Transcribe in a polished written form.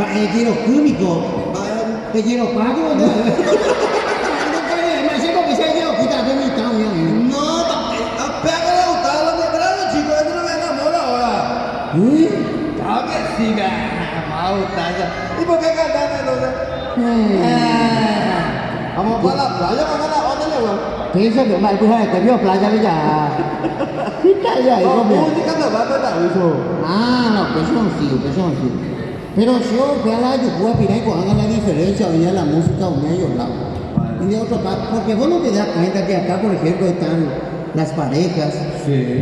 Quiero cúmico. Te quiero pago, ¿no? Mas chegou, você é o que tá vendo então, No, pega la gustaba la temprano, chico, eso no me enamora ahora. Claro que sí, me va a gustar ya. ¿Y por qué cantar entonces? Vamos para la playa, vamos a la otra, weón. Thế sao được lại thứ hai cái biểu playa bây giờ thích cái gì No, không biết música no va a estar eso. no, eso sí. Pero yo ojalá yo pueda opinar con haga la diferencia hoy en la música o me ayuda. Y de otro lado, porque vos no te das cuenta que acá, por ejemplo, están las parejas. Sí.